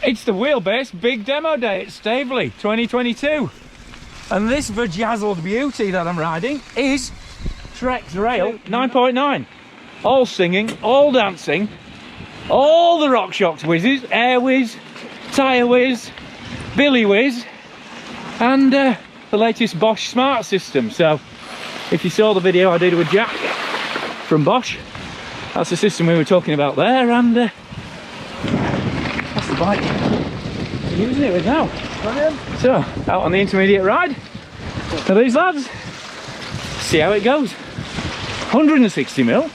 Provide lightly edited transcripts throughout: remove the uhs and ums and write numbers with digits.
It's the Wheelbase Big Demo Day at Staveley 2022, and this bejazzled beauty that I'm riding is Trek's Rail 9.9. All singing, all dancing, all the RockShox Wizzes, Air Wizz, Tyre Wizz, Billy Wizz, and the latest Bosch smart system. So if you saw the video I did with Jack from Bosch, that's the system we were talking about there, and that's the bike I'm using it with now. So out on the intermediate ride for these lads, see how it goes. 160mm,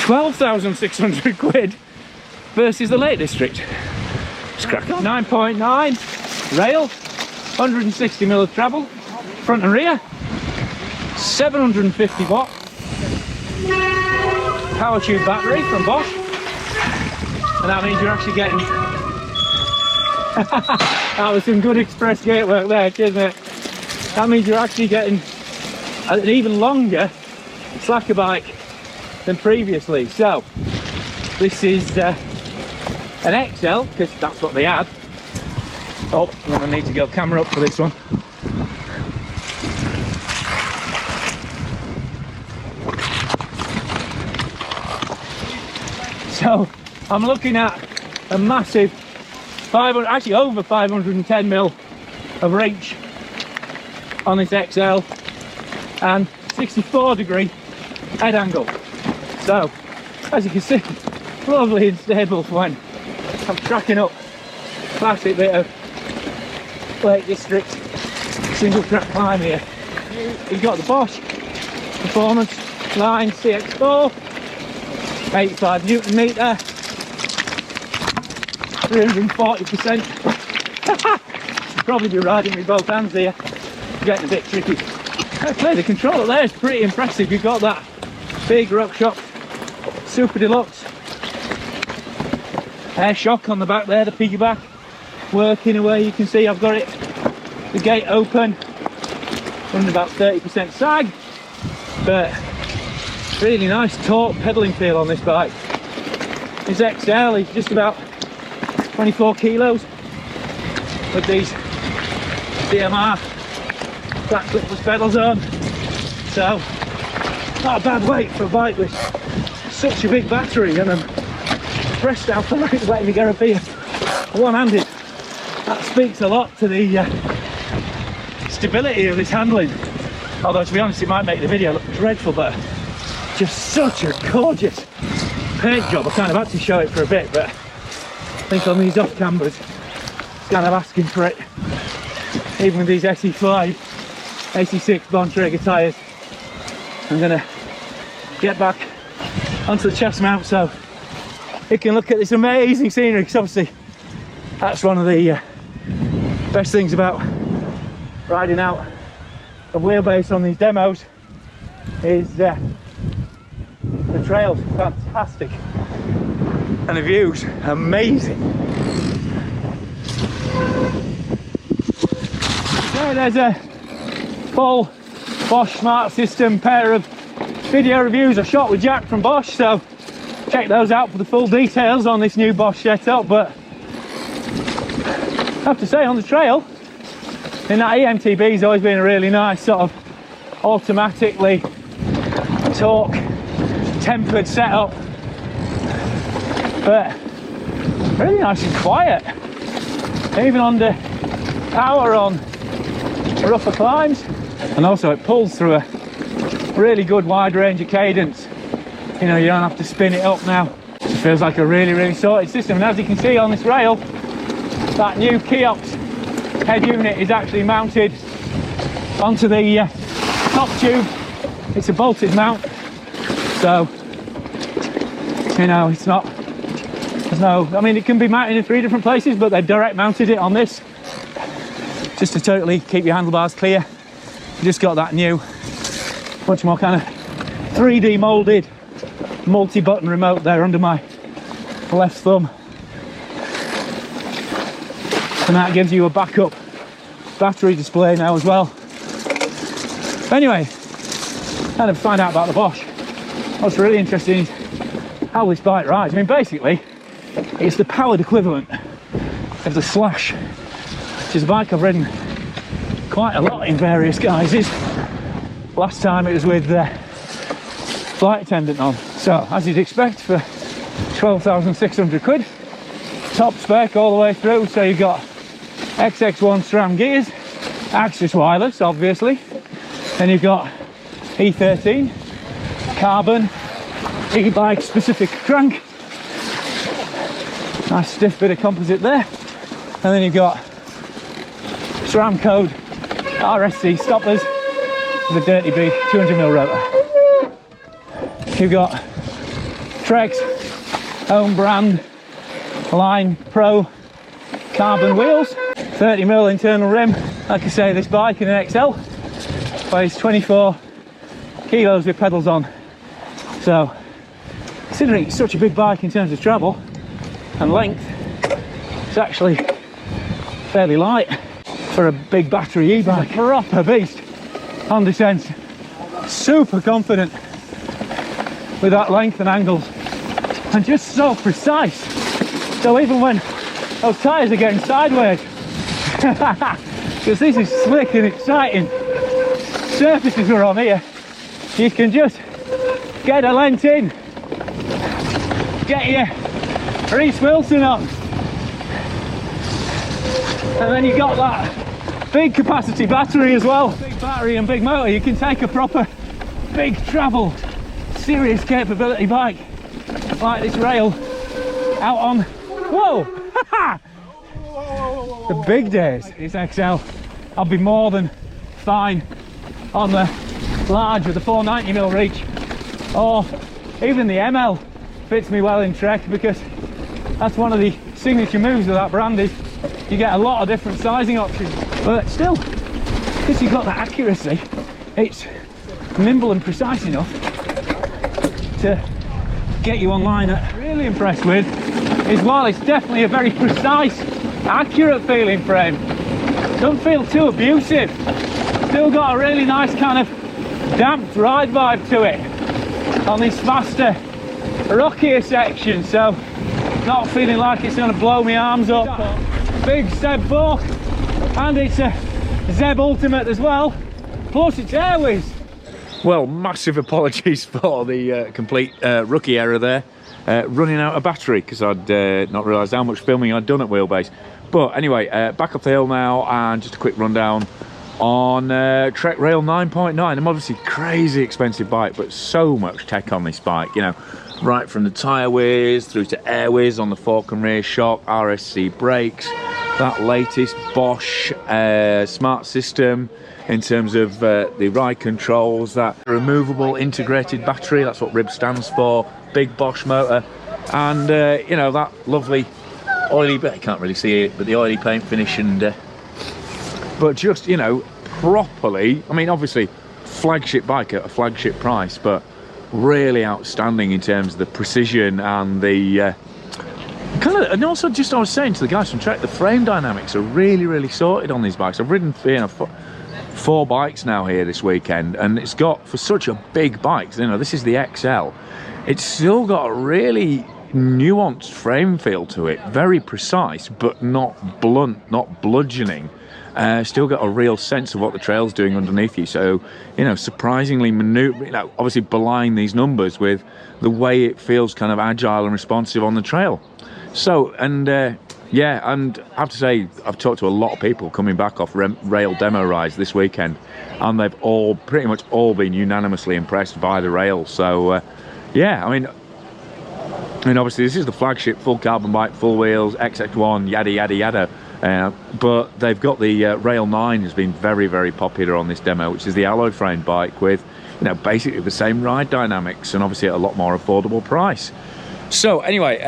12,600 quid versus the Lake District. It's cracking. 9.9 rail, 160mm of travel, front and rear, 750 watt power tube battery from Bosch, and that means you're actually getting that was some good express gate work there, cheers mate. That means you're actually getting an even longer slacker bike than previously. So this is an XL, because that's what they had. Oh, I'm gonna need to go camera up for this one. So I'm looking at a massive 500, actually over 510mm of reach on this XL, and 64-degree head angle. So as you can see, lovely and stable when I'm tracking up classic bit of Lake District single track climb here. You've got the Bosch Performance Line CX4, 85 Newton meter, 340%. Probably be riding with both hands here, getting a bit tricky. Okay, the controller there is pretty impressive. You've got that big RockShox Super Deluxe air shock on the back there, the piggyback working away. You can see I've got it, the gate open, running about 30% sag, but really nice torque pedaling feel on this bike. This XL is just about 24 kilos with these DMR flat clipless pedals on, so not a bad weight for a bike with such a big battery, and I'm impressed how far it's letting me go up here one-handed. That speaks a lot to the stability of this handling, although to be honest it might make the video look dreadful, but just such a gorgeous paint job. I kind of had to show it for a bit, but I think on these off cameras it's kind of asking for it. Even with these SE5, AC6 Bontrager tyres, I'm gonna get back onto the chest mount so you can look at this amazing scenery, because obviously that's one of the best things about riding out a wheelbase on these demos is the trails, fantastic, and the views amazing. So there's a full Bosch Smart System pair of video reviews I shot with Jack from Bosch, so check those out for the full details on this new Bosch setup. But I have to say, on the trail in that E-MTB has always been a really nice sort of automatically torque tempered setup, but really nice and quiet, even under power on rougher climbs. And also it pulls through a really good wide range of cadence. You know, you don't have to spin it up now. It feels like a really sorted system. And as you can see on this rail, that new Kiox head unit is actually mounted onto the top tube. It's a bolted mount, so you know it's not, there's no, I mean it can be mounted in 3 different places, but they've direct mounted it on this just to totally keep your handlebars clear. You just got that new, much more kind of 3D molded multi-button remote there under my left thumb, and that gives you a backup battery display now as well. Anyway, kind of find out about the Bosch. What's really interesting is how this bike rides. I mean, basically, it's the powered equivalent of the Slash, which is a bike I've ridden quite a lot in various guises. Last time it was with flight attendant on. So as you'd expect, for 12,600 quid, top spec all the way through. So you've got XX1 SRAM gears, axis wireless obviously, then you've got E13 carbon e-bike specific crank, nice stiff bit of composite there, and then you've got SRAM code RSC stoppers with a Dirty B 200mm rotor. You've got Trek's home brand Line Pro carbon wheels, 30mm internal rim. Like I say, this bike in an XL weighs 24 kilos with pedals on. So considering it's such a big bike in terms of travel and length, it's actually fairly light for a big battery e-bike. It's a proper beast on descent. Super confident with that length and angles, and just so precise. So even when those tyres are getting sideways, because this is slick and exciting surfaces are on here, you can just get a length in, get your Reese Wilson on, and then you got that big capacity battery as well. Big battery and big motor, you can take a proper big travel, serious capability bike like this rail out on, whoa, the big days. It's XL. I'll be more than fine on the large with the 490mm reach, or even the ML fits me well in Trek, because that's one of the signature moves of that brand, is you get a lot of different sizing options, but still, because you've got that accuracy, it's nimble and precise enough to get you online. What I'm really impressed with is, while it's definitely a very precise, accurate feeling frame, don't feel too abusive, still got a really nice kind of damped ride vibe to it on these faster, rockier sections, so not feeling like it's going to blow my arms up. Big Zeb fork, and it's a Zeb Ultimate as well, plus it's Airways. Well, massive apologies for the complete rookie error there, running out of battery, because I'd not realised how much filming I'd done at Wheelbase. But anyway, back up the hill now, and just a quick rundown on Trek Rail 9.9. I'm obviously crazy expensive bike, but so much tech on this bike, you know, right from the tyre whiz through to air whiz on the fork and rear shock, RSC brakes, that latest Bosch smart system in terms of the ride controls, that removable integrated battery, that's what RIB stands for, big Bosch motor, and you know, that lovely oily bit, I can't really see it, but the oily paint finish, and but just, you know, properly, I mean, obviously flagship bike at a flagship price, but really outstanding in terms of the precision and the kind of, and also just, I was saying to the guys from Trek, the frame dynamics are really sorted on these bikes. I've ridden, you know, 4 bikes now here this weekend, and it's got, for such a big bike, you know, this is the XL, it's still got a really nuanced frame feel to it, very precise but not blunt, not bludgeoning. Still got a real sense of what the trail's doing underneath you, so, you know, surprisingly you know, obviously belying these numbers with the way it feels kind of agile and responsive on the trail. So, and yeah, and I have to say, I've talked to a lot of people coming back off rail demo rides this weekend, and they've all, pretty much all, been unanimously impressed by the rail. So yeah, I mean, obviously this is the flagship full carbon bike, full wheels, XX1, yada yada yada. But they've got the Rail 9 has been very popular on this demo, which is the alloy frame bike with, you know, basically the same ride dynamics, and obviously at a lot more affordable price. So anyway,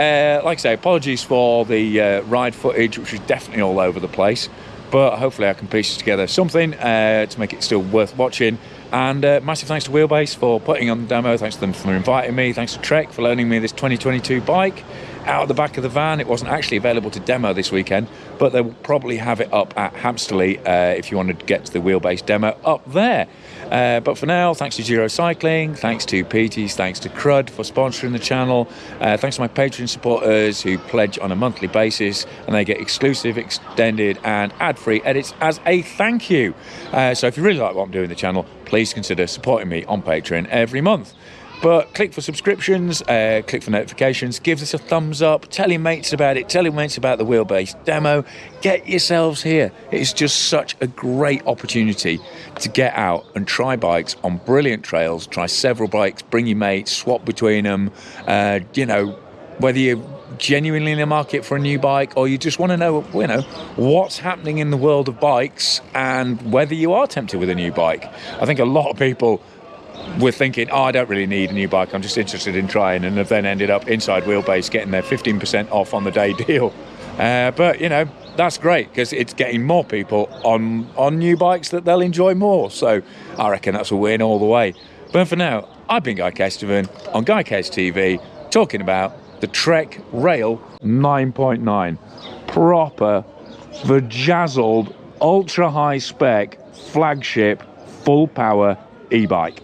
like I say, apologies for the ride footage, which is definitely all over the place, but hopefully I can piece together something to make it still worth watching. And massive thanks to Wheelbase for putting on the demo, thanks to them for inviting me, thanks to Trek for loaning me this 2022 bike, out the back of the van. It wasn't actually available to demo this weekend, but they will probably have it up at Hamsterley if you want to get to the Wheelbase Demo up there. But for now, thanks to Giro Cycling, thanks to Petey's, thanks to Crud for sponsoring the channel, thanks to my Patreon supporters who pledge on a monthly basis, and they get exclusive, extended and ad-free edits as a thank you. So if you really like what I'm doing in the channel, please consider supporting me on Patreon every month. But click for subscriptions, click for notifications, give us a thumbs up, tell your mates about it, tell your mates about the Wheelbase Demo, get yourselves here. It's just such a great opportunity to get out and try bikes on brilliant trails, try several bikes, bring your mates, swap between them, you know, whether you're genuinely in the market for a new bike or you just want to know, you know, what's happening in the world of bikes and whether you are tempted with a new bike. I think a lot of people were thinking, oh, I don't really need a new bike, I'm just interested in trying, and have then ended up inside Wheelbase getting their 15% off on the day deal. But, you know, that's great because it's getting more people on new bikes that they'll enjoy more. So I reckon that's a win all the way. But for now, I've been Guy Kesteven on Guy Kes TV talking about the Trek Rail 9.9. Proper, vajazzled, ultra high spec, flagship, full power e-bike.